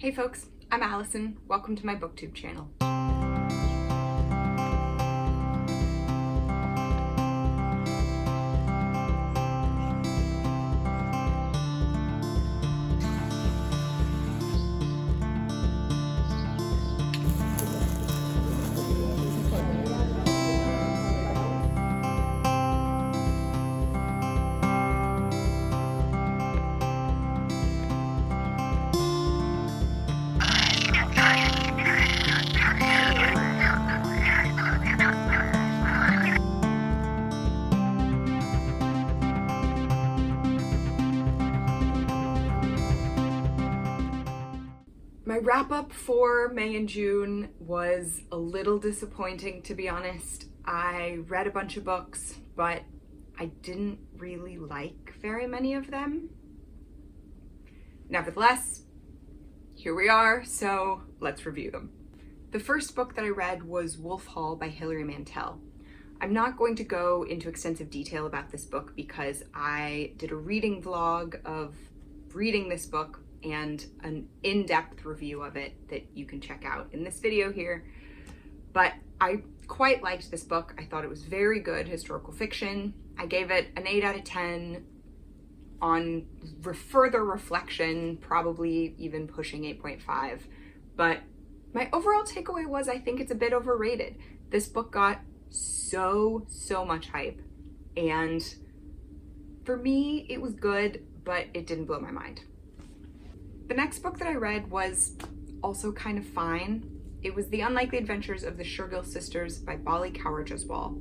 Hey folks, I'm Allison. Welcome to my booktube channel. My wrap-up for May and June was a little disappointing, to be honest. I read a bunch of books, but I didn't really like very many of them. Nevertheless, here we are, so let's review them. The first book that I read was Wolf Hall by Hilary Mantel. I'm not going to go into extensive detail about this book because I did a reading vlog of reading this book and an in-depth review of it that you can check out in this video here. But I quite liked this book. I thought it was very good historical fiction. I gave it an 8 out of 10. On further reflection, probably even pushing 8.5. But my overall takeaway was I think it's a bit overrated. This book got so much hype, and for me it was good, but it didn't blow my mind. The next book that I read was also kind of fine. It was The Unlikely Adventures of the Shergill Sisters by Balli, Kaur, Jaswal.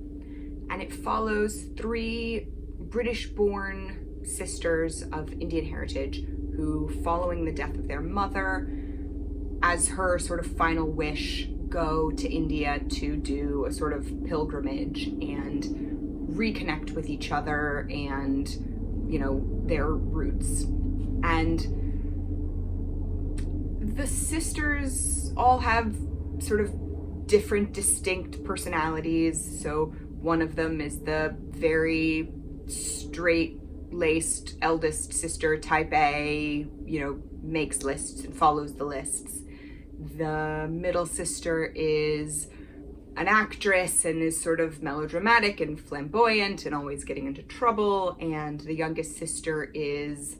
And it follows 3 British-born sisters of Indian heritage who, following the death of their mother, as her sort of final wish, go to India to do a sort of pilgrimage and reconnect with each other and, you know, their roots. And the sisters all have sort of different, distinct personalities. So one of them is the very straight-laced eldest sister, type A, you know, makes lists and follows the lists. The middle sister is an actress and is sort of melodramatic and flamboyant and always getting into trouble. And the youngest sister is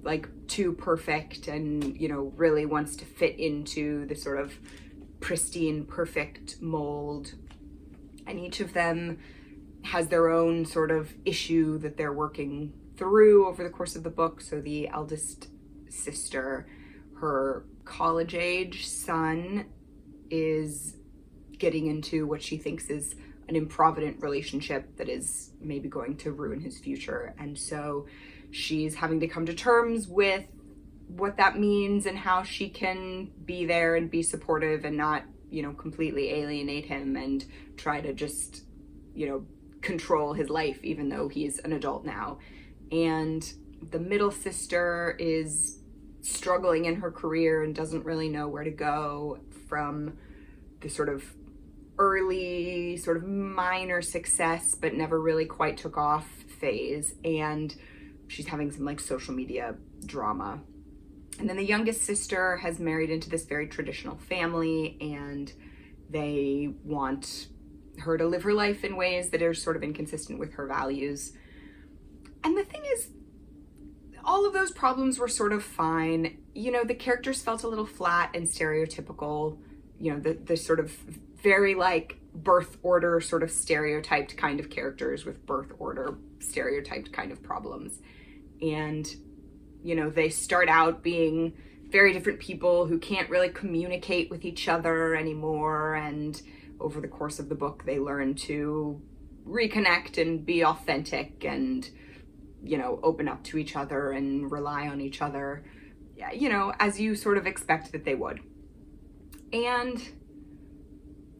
like too perfect and, you know, really wants to fit into the sort of pristine, perfect mold. And each of them has their own sort of issue that they're working through over the course of the book. So the eldest sister, her college-age son is getting into what she thinks is an improvident relationship that is maybe going to ruin his future. And so she's having to come to terms with what that means and how she can be there and be supportive and not, you know, completely alienate him and try to just, you know, control his life even though he's an adult now. And the middle sister is struggling in her career and doesn't really know where to go from the sort of early, sort of minor success, but never really quite took off phase. And she's having some like social media drama. And then the youngest sister has married into this very traditional family, and they want her to live her life in ways that are sort of inconsistent with her values. And the thing is, all of those problems were sort of fine. You know, the characters felt a little flat and stereotypical, you know, the sort of very like birth order sort of stereotyped kind of characters with birth order stereotyped kind of problems. And, you know, they start out being very different people who can't really communicate with each other anymore. And over the course of the book, they learn to reconnect and be authentic and, you know, open up to each other and rely on each other, you know, as you sort of expect that they would. And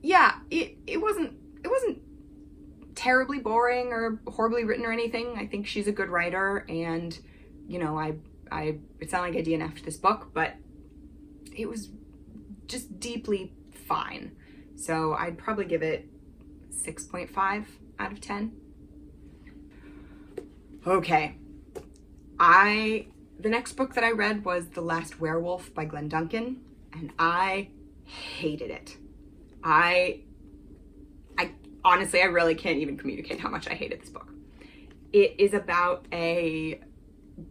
yeah, it wasn't terribly boring or horribly written or anything. I think she's a good writer, and, you know, it's not like I DNF'd this book, but it was just deeply fine. So I'd probably give it 6.5 out of 10. Okay, I The next book that I read was The Last Werewolf by Glen Duncan, and I hated it. I honestly, I really can't even communicate how much I hated this book. It is about a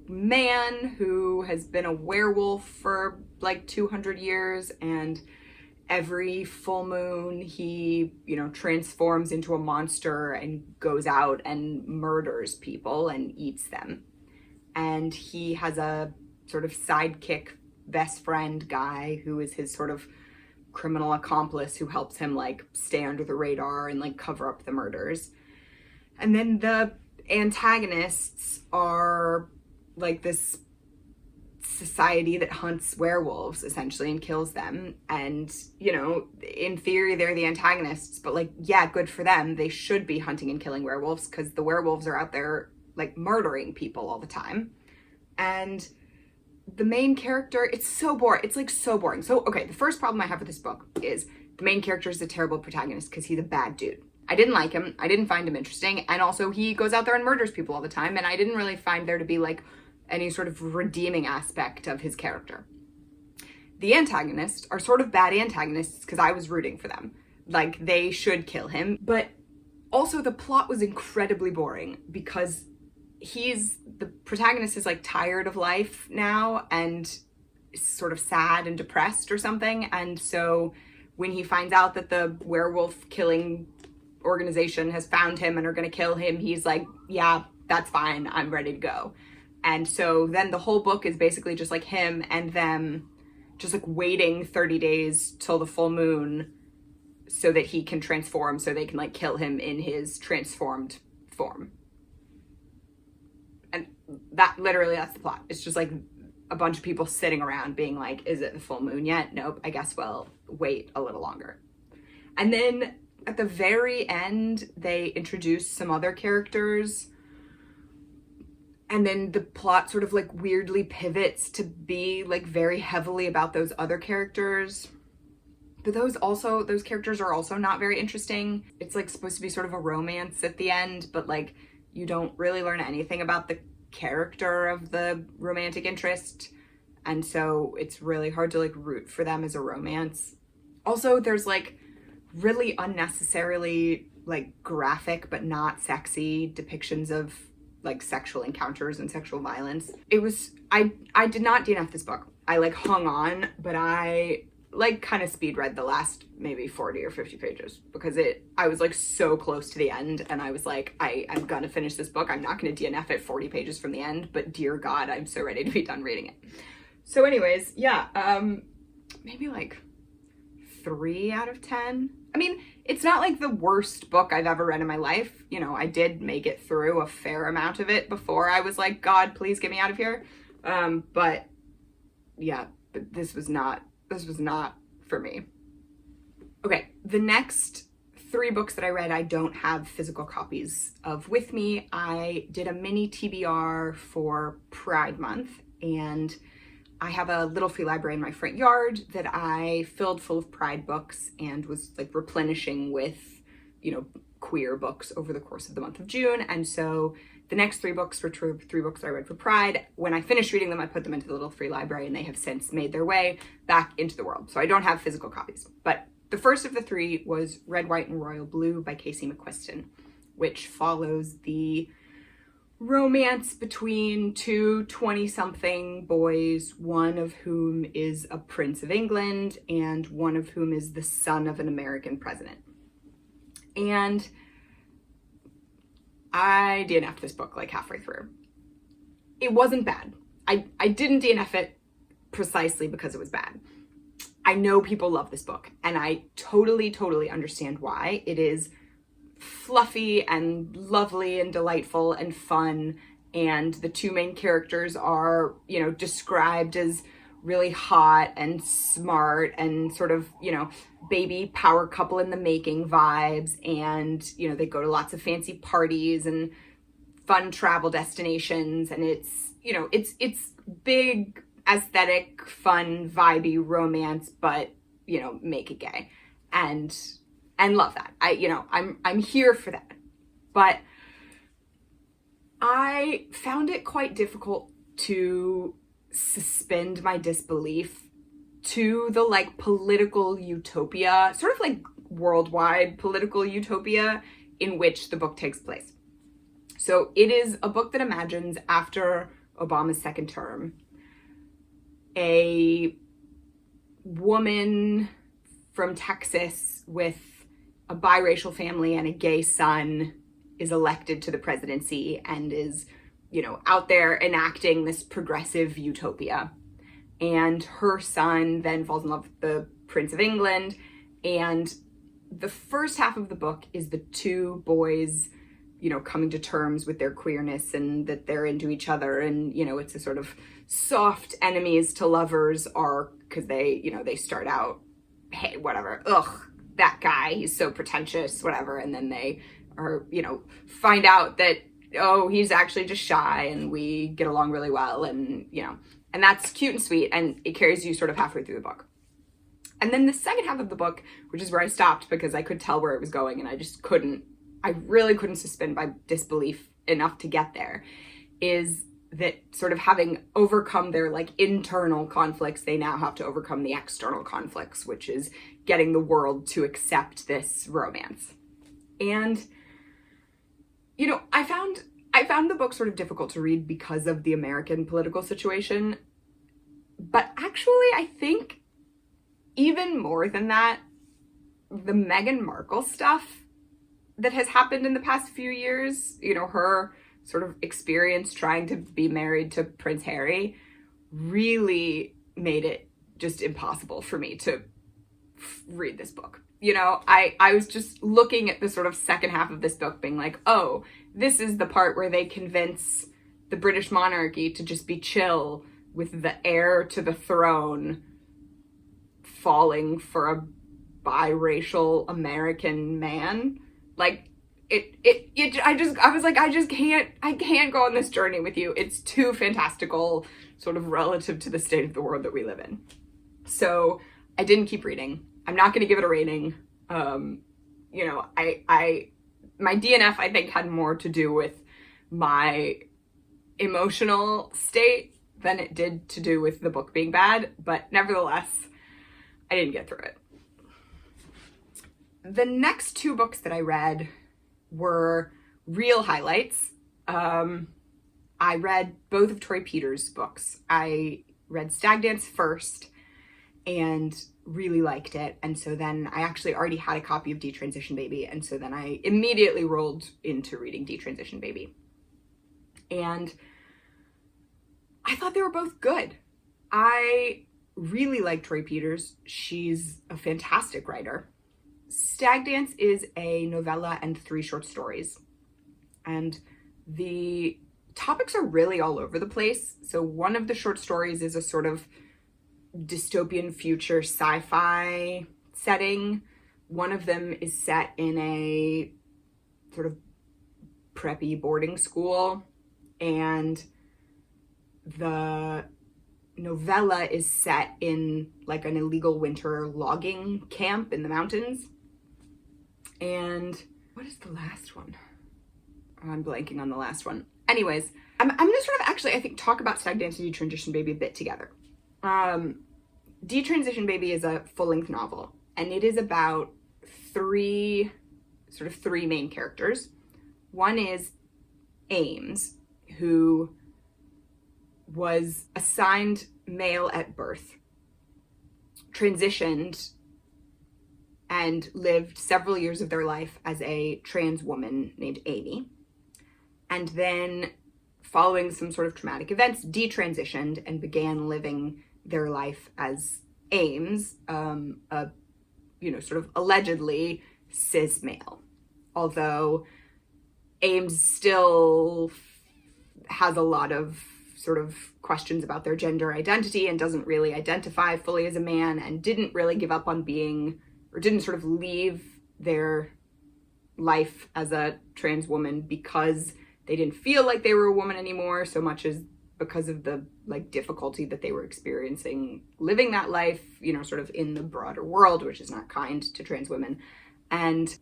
man who has been a werewolf for like 200 years, and every full moon he, transforms into a monster and goes out and murders people and eats them. And he has a sort of sidekick best friend guy who is his sort of criminal accomplice who helps him like stay under the radar and like cover up the murders. And then the antagonists are like this society that hunts werewolves essentially and kills them. And, in theory they're the antagonists, but like, yeah, good for them. They should be hunting and killing werewolves because the werewolves are out there like murdering people all the time. And the main character, it's so boring. It's like so boring. So, okay, the first problem I have with this book is the main character is a terrible protagonist because he's a bad dude. I didn't like him. I didn't find him interesting. And also he goes out there and murders people all the time. And I didn't really find there to be like any sort of redeeming aspect of his character. The antagonists are sort of bad antagonists because I was rooting for them. Like, they should kill him. But also the plot was incredibly boring because the protagonist is like tired of life now and is sort of sad and depressed or something. And so when he finds out that the werewolf killing organization has found him and are going to kill him, he's like, yeah, that's fine. I'm ready to go. And so then the whole book is basically just like him and them just like waiting 30 days till the full moon so that he can transform, so they can like kill him in his transformed form. And that's the plot. It's just like a bunch of people sitting around being like, is it the full moon yet? Nope. I guess we'll wait a little longer. And then at the very end, they introduce some other characters. And then the plot sort of like weirdly pivots to be like very heavily about those other characters. But those characters are also not very interesting. It's like supposed to be sort of a romance at the end, but like you don't really learn anything about the character of the romantic interest. And so it's really hard to like root for them as a romance. Also, there's like really unnecessarily like graphic but not sexy depictions of like sexual encounters and sexual violence. I did not DNF this book. I like hung on, but I like kind of speed read the last maybe 40 or 50 pages because I was like so close to the end and I was like, I'm gonna finish this book. I'm not gonna DNF it 40 pages from the end, but dear God, I'm so ready to be done reading it. So anyways, yeah, maybe like 3 out of 10. I mean, it's not like the worst book I've ever read in my life. I did make it through a fair amount of it before I was like, God, please get me out of here. But yeah, but this was not for me. Okay, the next 3 books that I read, I don't have physical copies of with me. I did a mini TBR for Pride Month, and I have a little free library in my front yard that I filled full of Pride books and was like replenishing with, queer books over the course of the month of June. And so the next 3 books were 3 books that I read for Pride. When I finished reading them, I put them into the little free library and they have since made their way back into the world. So I don't have physical copies. But the first of the 3 was Red, White, and Royal Blue by Casey McQuiston, which follows the romance between 2 20-something boys, one of whom is a Prince of England and one of whom is the son of an American president. And I DNF'd this book like halfway through. It wasn't bad. I didn't DNF it precisely because it was bad. I know people love this book and I totally understand why. It is fluffy and lovely and delightful and fun, and the 2 main characters are, described as really hot and smart and sort of, baby power couple in the making vibes, and they go to lots of fancy parties and fun travel destinations, and it's big aesthetic, fun, vibey romance, but make it gay. And love that. I'm here for that. But I found it quite difficult to suspend my disbelief to the like political utopia, sort of like worldwide political utopia in which the book takes place. So it is a book that imagines after Obama's second term, a woman from Texas with a biracial family and a gay son is elected to the presidency and is, you know, out there enacting this progressive utopia. And her son then falls in love with the Prince of England. And the first half of the book is the two boys, you know, coming to terms with their queerness and that they're into each other. And, you know, it's a sort of soft enemies to lovers arc because they, you know, they start out, hey, whatever, ugh, that guy, he's so pretentious, whatever. And then they are, you know, find out that, oh, he's actually just shy and we get along really well. And, you know, and that's cute and sweet. And it carries you sort of halfway through the book. And then the second half of the book, which is where I stopped because I could tell where it was going and I really couldn't suspend my disbelief enough to get there, is that sort of having overcome their like internal conflicts, they now have to overcome the external conflicts, which is getting the world to accept this romance. And, you know, I found the book sort of difficult to read because of the American political situation. But actually, I think even more than that, the Meghan Markle stuff that has happened in the past few years, you know, her sort of experience trying to be married to Prince Harry really made it just impossible for me to read this book. You know, I was just looking at the sort of second half of this book being like, oh, this is the part where they convince the British monarchy to just be chill with the heir to the throne falling for a biracial American man. Like, I can't go on this journey with you. It's too fantastical, sort of relative to the state of the world that we live in. So I didn't keep reading. I'm not going to give it a rating. You know, my DNF, I think, had more to do with my emotional state than it did to do with the book being bad. But nevertheless, I didn't get through it. The next two books that I read were real highlights. I read both of Torrey Peters' books. I read Stag Dance first and really liked it. And so then I actually already had a copy of Detransition Baby. And so then I immediately rolled into reading Detransition Baby. And I thought they were both good. I really like Torrey Peters. She's a fantastic writer. Stag Dance is a novella and 3 short stories. And the topics are really all over the place. So one of the short stories is a sort of dystopian future sci-fi setting. One of them is set in a sort of preppy boarding school. And the novella is set in like an illegal winter logging camp in the mountains. And what is the last one? Oh, I'm blanking on the last one. Anyways, I'm gonna sort of actually, I think, talk about Stag Dance and Detransition Baby a bit together. Detransition Baby is a full-length novel, and it is about three main characters. One is Ames, who was assigned male at birth, transitioned, and lived several years of their life as a trans woman named Amy. And then, following some sort of traumatic events, detransitioned and began living their life as Ames, sort of allegedly cis male. Although Ames still has a lot of sort of questions about their gender identity and doesn't really identify fully as a man and didn't really give up on being, or didn't sort of leave their life as a trans woman because they didn't feel like they were a woman anymore, so much as because of the like difficulty that they were experiencing living that life, you know, sort of in the broader world, which is not kind to trans women. And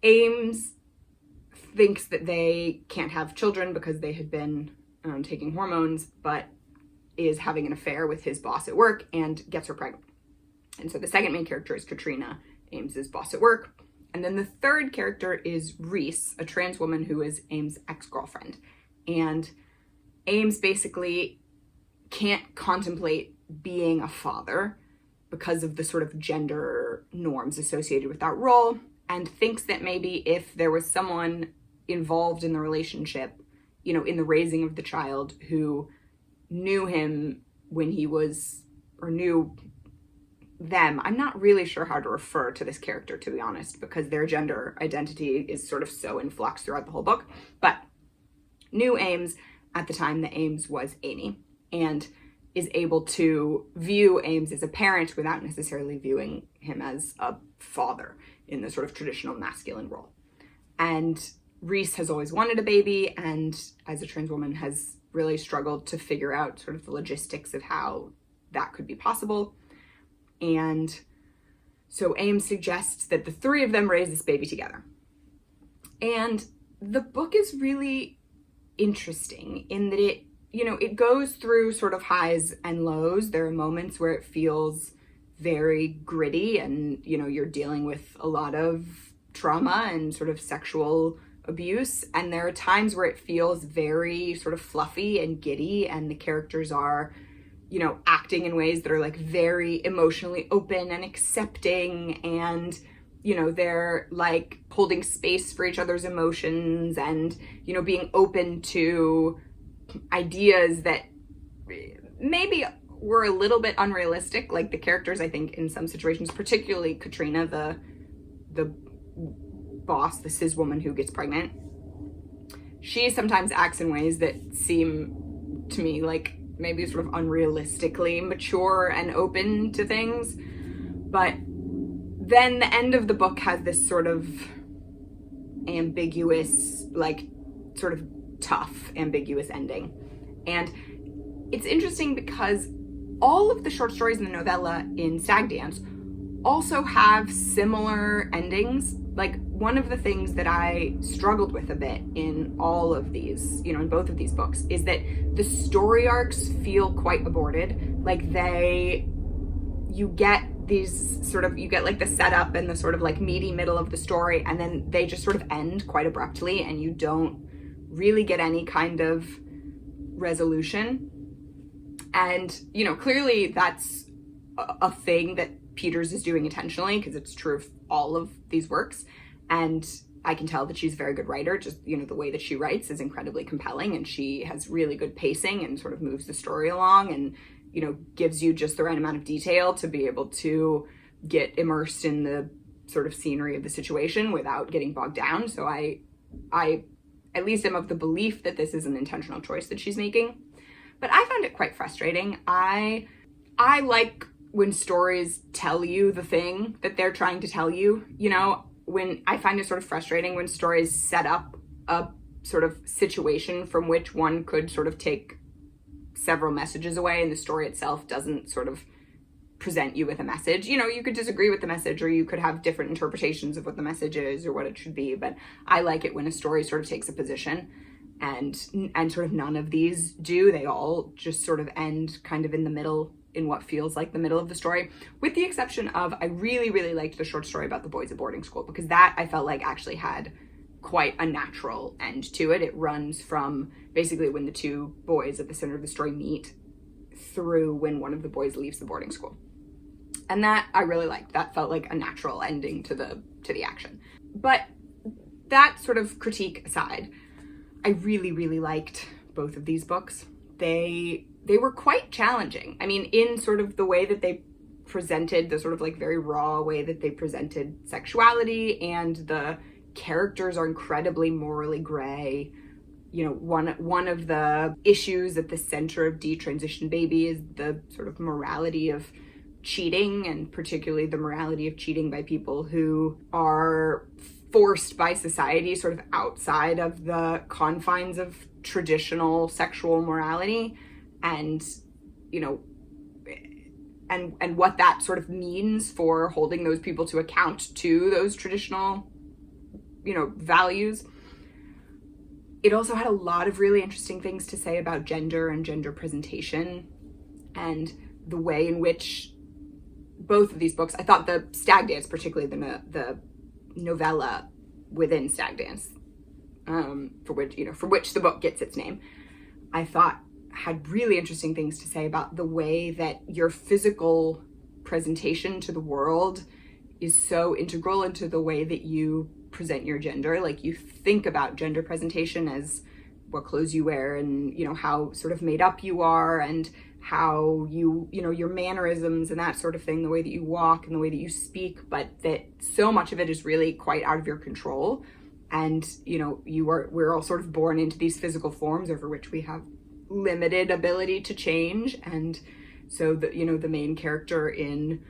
Ames thinks that they can't have children because they had been taking hormones, but is having an affair with his boss at work and gets her pregnant. And so the second main character is Katrina, Ames's boss at work. And then the third character is Reese, a trans woman who is Ames' ex-girlfriend. And Ames basically can't contemplate being a father because of the sort of gender norms associated with that role, and thinks that maybe if there was someone involved in the relationship, you know, in the raising of the child, who knew him when he was, or knew them, I'm not really sure how to refer to this character, to be honest, because their gender identity is sort of so in flux throughout the whole book, but knew Ames at the time that Ames was Amy, and is able to view Ames as a parent without necessarily viewing him as a father in the sort of traditional masculine role. And Reese has always wanted a baby, and as a trans woman has really struggled to figure out sort of the logistics of how that could be possible. And so Ames suggests that the three of them raise this baby together. And the book is really interesting in that it, you know, it goes through sort of highs and lows. There are moments where it feels very gritty and, you know, you're dealing with a lot of trauma and sort of sexual abuse. And there are times where it feels very sort of fluffy and giddy, and the characters are, you know, acting in ways that are like very emotionally open and accepting, and, you know, they're like holding space for each other's emotions and, you know, being open to ideas that maybe were a little bit unrealistic. Like the characters, I think, in some situations, particularly Katrina, the boss, the cis woman who gets pregnant, she sometimes acts in ways that seem to me like maybe sort of unrealistically mature and open to things. But then the end of the book has this sort of ambiguous, like sort of tough, ambiguous ending. And it's interesting because all of the short stories in the novella in Stag Dance also have similar endings. Like one of the things that I struggled with a bit in all of these, you know, in both of these books, is that the story arcs feel quite aborted. Like you get these sort of, you get like the setup and the sort of like meaty middle of the story, and then they just sort of end quite abruptly, and you don't really get any kind of resolution. And, you know, clearly that's a thing that Peters is doing intentionally, because it's true of all of these works. And I can tell that she's a very good writer. Just, you know, the way that she writes is incredibly compelling, and she has really good pacing and sort of moves the story along, and, you know, gives you just the right amount of detail to be able to get immersed in the sort of scenery of the situation without getting bogged down. So I at least am of the belief that this is an intentional choice that she's making. But I found it quite frustrating. I like when stories tell you the thing that they're trying to tell you. You know, when I find it sort of frustrating when stories set up a sort of situation from which one could sort of take several messages away, and the story itself doesn't sort of present you with a message. You know, you could disagree with the message, or you could have different interpretations of what the message is or what it should be, but I like it when a story sort of takes a position, and sort of none of these do. They all just sort of end kind of in the middle, in what feels like the middle of the story, with the exception of, I really, really liked the short story about the boys at boarding school, because that I felt like actually had quite a natural end to it. It runs from basically when the two boys at the center of the story meet through when one of the boys leaves the boarding school. And that I really liked. That felt like a natural ending to the action. But that sort of critique aside, I really, really liked both of these books. They were quite challenging. I mean, in sort of the way that they presented, the sort of like very raw way that they presented sexuality, and the characters are incredibly morally gray. You know, one of the issues at the center of Detransition Baby is the sort of morality of cheating, and particularly the morality of cheating by people who are forced by society sort of outside of the confines of traditional sexual morality, and, you know, and what that sort of means for holding those people to account to those traditional, you know, values. It also had a lot of really interesting things to say about gender and gender presentation and the way in which both of these books, I thought the Stag Dance, particularly the novella within Stag Dance, for which the book gets its name, I thought had really interesting things to say about the way that your physical presentation to the world is so integral into the way that you present your gender. Like, you think about gender presentation as what clothes you wear and, how sort of made up you are, and how your mannerisms and that sort of thing, the way that you walk and the way that you speak, but that so much of it is really quite out of your control. And, we're all sort of born into these physical forms over which we have limited ability to change. And so the main character in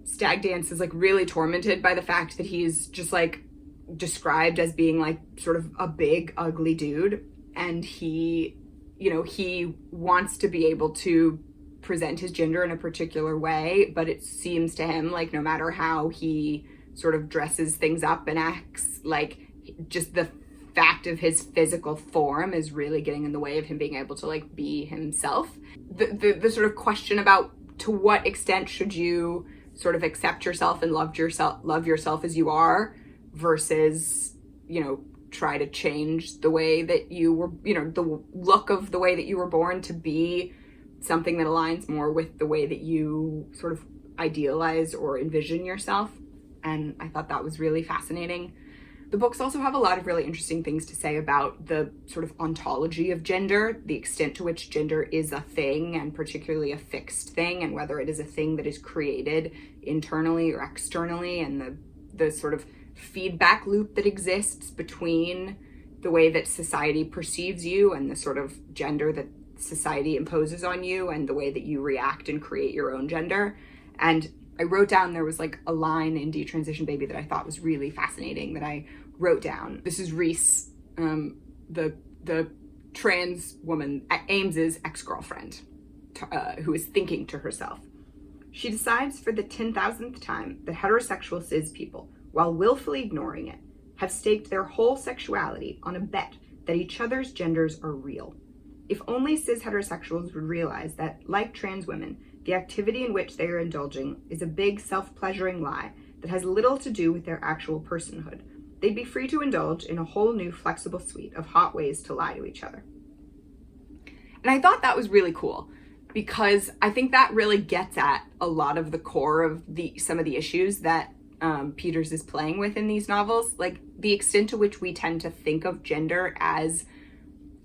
Stag Dance is like really tormented by the fact that he's just like described as being like sort of a big ugly dude, and he wants to be able to present his gender in a particular way, but it seems to him like no matter how he sort of dresses things up and acts, like just the fact of his physical form is really getting in the way of him being able to like be himself. The sort of question about to what extent should you sort of accept yourself and love yourself as you are versus, try to change the way that you were, the look of the way that you were born to be something that aligns more with the way that you sort of idealize or envision yourself. And I thought that was really fascinating. The books also have a lot of really interesting things to say about the sort of ontology of gender, the extent to which gender is a thing, and particularly a fixed thing, and whether it is a thing that is created internally or externally, and the sort of feedback loop that exists between the way that society perceives you and the sort of gender that society imposes on you and the way that you react and create your own gender. And I wrote down, there was like a line in Detransition Baby that I thought was really fascinating that I wrote down. This is Reese, the trans woman, Ames's ex-girlfriend, who is thinking to herself. She decides for the 10,000th time that heterosexual cis people, while willfully ignoring it, have staked their whole sexuality on a bet that each other's genders are real. If only cis heterosexuals would realize that, like trans women, the activity in which they are indulging is a big self-pleasuring lie that has little to do with their actual personhood, they'd be free to indulge in a whole new flexible suite of hot ways to lie to each other. And I thought that was really cool, because I think that really gets at a lot of the core of some of the issues that Peters is playing with in these novels, like the extent to which we tend to think of gender as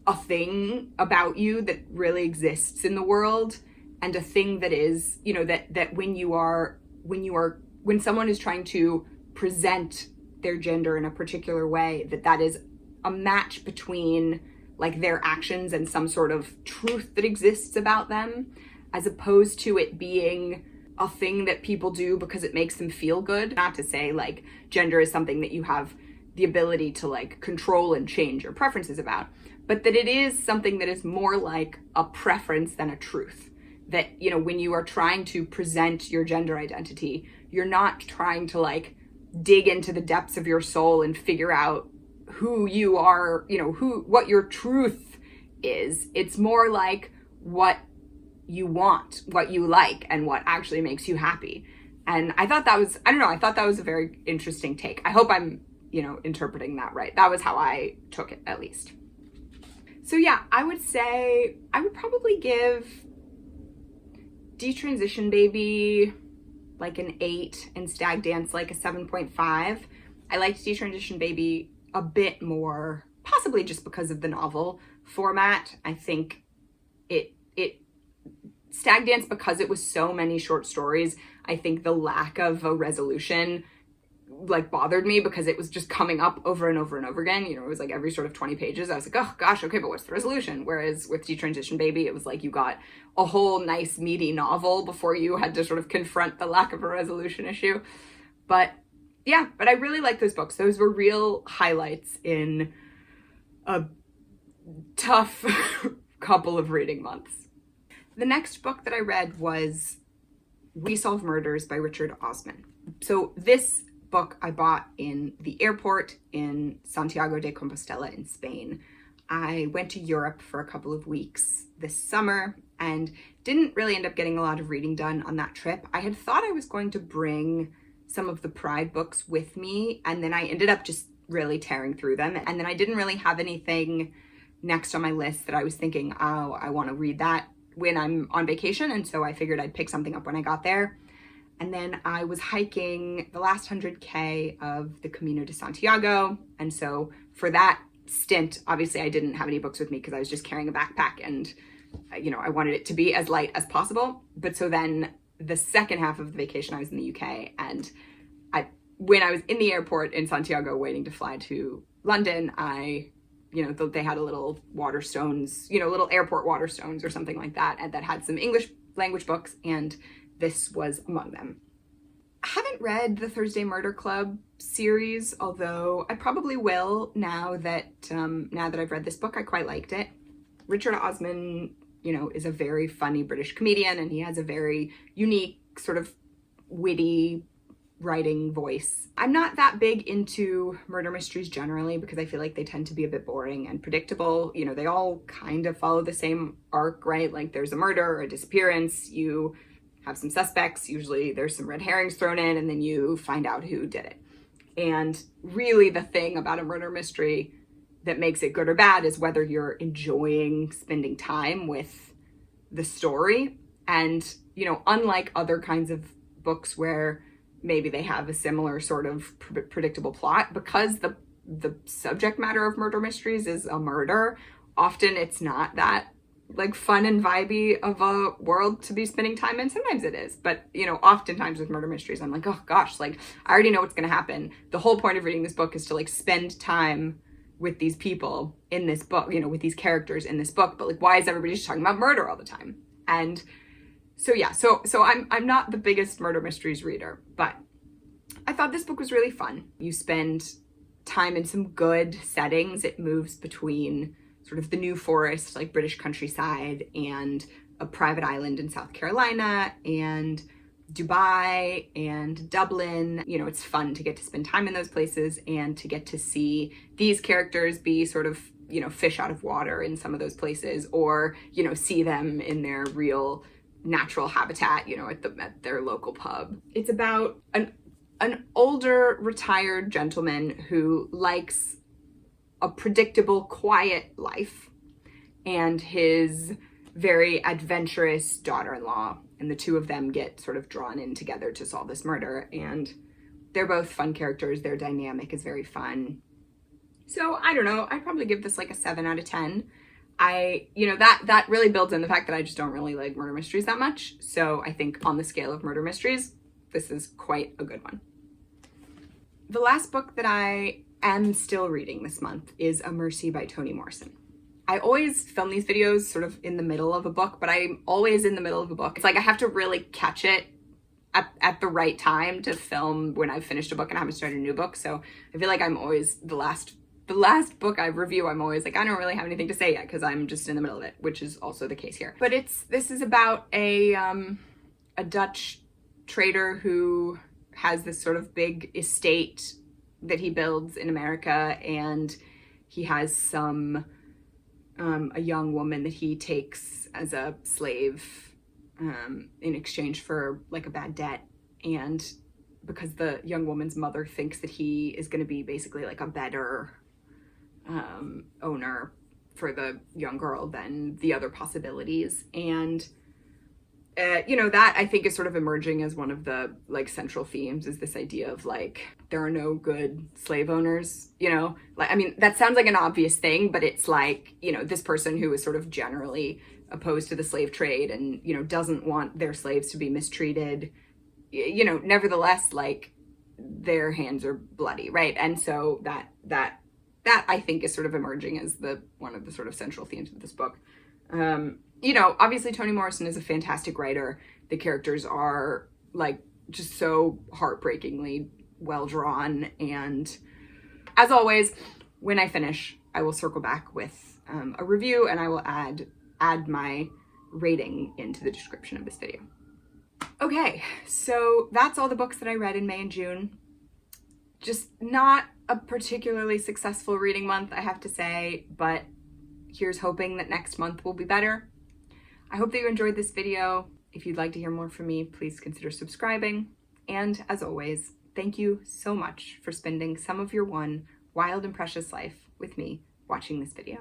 a thing about you that really exists in the world, and a thing that is, that when someone is trying to present their gender in a particular way, that is a match between like their actions and some sort of truth that exists about them, as opposed to it being a thing that people do because it makes them feel good. Not to say like gender is something that you have the ability to like control and change your preferences about, but that it is something that is more like a preference than a truth. That, when you are trying to present your gender identity, you're not trying to like dig into the depths of your soul and figure out who you are, what your truth is. It's more like what you want, what you like, and what actually makes you happy. And I thought that was, I thought that was a very interesting take. I hope I'm, interpreting that right. That was how I took it, at least. So yeah, I would say I would probably give Detransition Baby like an 8 and Stag Dance like a 7.5. I liked Detransition Baby a bit more, possibly just because of the novel format. I think it Stag Dance, because it was so many short stories, I think the lack of a resolution like bothered me, because it was just coming up over and over and over again. It was like every sort of 20 pages I was like, oh gosh, okay, but what's the resolution? Whereas with Detransition Baby, it was like you got a whole nice meaty novel before you had to sort of confront the lack of a resolution issue. But yeah, but I really like those books. Those were real highlights in a tough couple of reading months. The next book that I read was We Solve Murders by Richard Osman. So this book I bought in the airport in Santiago de Compostela in Spain. I went to Europe for a couple of weeks this summer, and didn't really end up getting a lot of reading done on that trip. I had thought I was going to bring some of the Pride books with me, and then I ended up just really tearing through them. And then I didn't really have anything next on my list that I was thinking, oh, I want to read that when I'm on vacation. And so I figured I'd pick something up when I got there. And then I was hiking the last 100K of the Camino de Santiago. And so for that stint, obviously I didn't have any books with me because I was just carrying a backpack, and I wanted it to be as light as possible. But so then the second half of the vacation, I was in the UK, and when I was in the airport in Santiago waiting to fly to London, they had a little Waterstones, little airport Waterstones or something like that, and that had some English language books, and this was among them. I haven't read the Thursday Murder Club series, although I probably will now that I've read this book. I quite liked it. Richard Osman, is a very funny British comedian, and he has a very unique, sort of witty writing voice. I'm not that big into murder mysteries generally because I feel like they tend to be a bit boring and predictable. They all kind of follow the same arc, right? Like there's a murder or a disappearance, you have some suspects, usually there's some red herrings thrown in, and then you find out who did it. And really the thing about a murder mystery that makes it good or bad is whether you're enjoying spending time with the story. And, unlike other kinds of books where maybe they have a similar sort of predictable plot, because the subject matter of murder mysteries is a murder, often it's not that like fun and vibey of a world to be spending time in. Sometimes it is, but oftentimes with murder mysteries, I'm like, oh gosh, like I already know what's going to happen. The whole point of reading this book is to like spend time with these people in this book, with these characters in this book, but like, why is everybody just talking about murder all the time? And so yeah, so I'm not the biggest murder mysteries reader, but I thought this book was really fun. You spend time in some good settings. It moves between sort of the New Forest, like British countryside, and a private island in South Carolina, and Dubai and Dublin. It's fun to get to spend time in those places and to get to see these characters be sort of, fish out of water in some of those places, or, see them in their real natural habitat, at their local pub. It's about an older retired gentleman who likes a predictable, quiet life, and his very adventurous daughter-in-law, and the two of them get sort of drawn in together to solve this murder, and they're both fun characters. Their dynamic is very fun. So I don't know, I'd probably give this like a 7 out of 10. That really builds in the fact that I just don't really like murder mysteries that much. So I think on the scale of murder mysteries, this is quite a good one. The last book that I am still reading this month is A Mercy by Toni Morrison. I always film these videos sort of in the middle of a book, but I'm always in the middle of a book. It's like I have to really catch it at the right time to film when I've finished a book and I haven't started a new book. So I feel like I'm always the last book I review, I'm always like, I don't really have anything to say yet because I'm just in the middle of it, which is also the case here. But this is about a Dutch trader who has this sort of big estate that he builds in America, and he has a young woman that he takes as a slave in exchange for like a bad debt. And because the young woman's mother thinks that he is going to be basically like a better owner for the young girl than the other possibilities. And that I think is sort of emerging as one of the like central themes, is this idea of like, there are no good slave owners, like, I mean, that sounds like an obvious thing, but it's like, this person who is sort of generally opposed to the slave trade and, doesn't want their slaves to be mistreated, nevertheless, like their hands are bloody. Right. And so that I think is sort of emerging as one of the sort of central themes of this book. Obviously Toni Morrison is a fantastic writer. The characters are like just so heartbreakingly well drawn. And as always, when I finish, I will circle back with a review, and I will add my rating into the description of this video. Okay, so that's all the books that I read in May and June. Just not a particularly successful reading month, I have to say, but here's hoping that next month will be better. I hope that you enjoyed this video. If you'd like to hear more from me, please consider subscribing. And as always, thank you so much for spending some of your one wild and precious life with me watching this video.